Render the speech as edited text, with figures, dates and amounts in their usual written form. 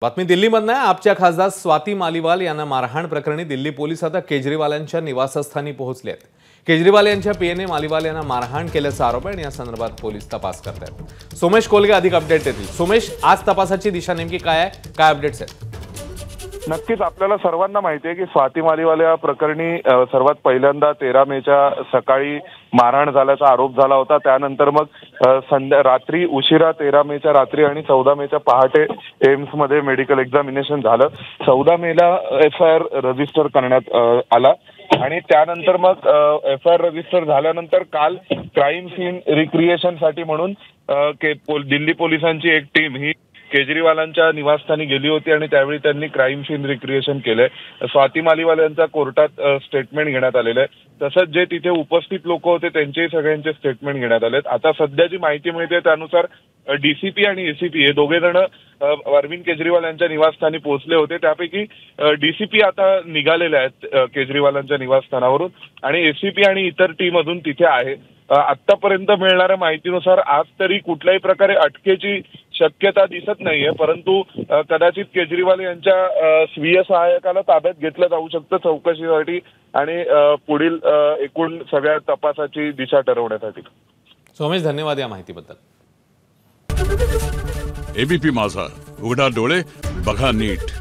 बातमी दिल्लीमधनं आहे। आपच्या खासदार स्वाती मालीवाल यांना मारहाण प्रकरणी दिल्ली पोलीस आता केजरीवालांच्या निवासस्थानी पोहोचले आहेत। केजरीवाल यांच्या पीएने मालीवाल यांना मारहाण केल्याचा आरोप आहे आणि या संदर्भात पोलीस तपास करत आहेत। सोमेश कोलगे अधिक अपडेट देतील। सोमेश, आज तपासाची दिशा नेमकी काय आहे, काय अपडेट्स आहेत? नक्कीच आपल्याला सर्वांना माहिती आहे की स्वाती मालीवाल या प्रकरणी सर्वात पहिल्यांदा 13 मेच्या सकाळी मारहाण झाल्याचा आरोप झाला होता। त्यानंतर मग रात्री उशिरा 13 मेच्या रात्री आणि 14 मेच्या पहाटे एम्स मध्ये मेडिकल एक्झामिनेशन झालं। 14 मेला FIR रजिस्टर करण्यात आला आणि त्यानंतर मग FIR रजिस्टर झाल्यानंतर काल क्राईम सीन रिक्रिएशन साठी म्हणून दिल्ली पोलिसांची एक टीम ही केजरीवालांच्या निवासस्थानी गेली होती आणि त्यावेळी त्यांनी क्राईम सीन रिक्रिएशन केलंय। स्वाती मालीवाल यांचा कोर्टात स्टेटमेंट घेण्यात आलेलं आहे। तसंच जे तिथे उपस्थित लोक होते त्यांचे सगळ्यांचे स्टेटमेंट घेण्यात आलेत। आता सध्या जी माहिती मिळते त्यानुसार DCP आणि ACP हे दोघे जण अरविंद केजरीवाल यांच्या निवासस्थानी पोहोचले होते। त्यापैकी DCP आता निघालेले आहेत केजरीवालांच्या निवासस्थानावरून आणि ACP आणि इतर टीम अजून तिथे आहे। आतापर्यंत मिळणाऱ्या माहितीनुसार आज तरी कुठल्याही प्रकारे अटकेची शक्यता दिसत नाहीये, परंतु कदाचित केजरीवाल यांच्या स्वीय सहाय्यकाला ताब्यात घेतलं जाऊ शकतं चौकशीसाठी आणि पुढील एकूण सगळ्या तपासाची दिशा ठरवण्यासाठी। सोमेश, धन्यवाद या माहितीबद्दल। ABP माझा, उघडा डोळे बघा नीट।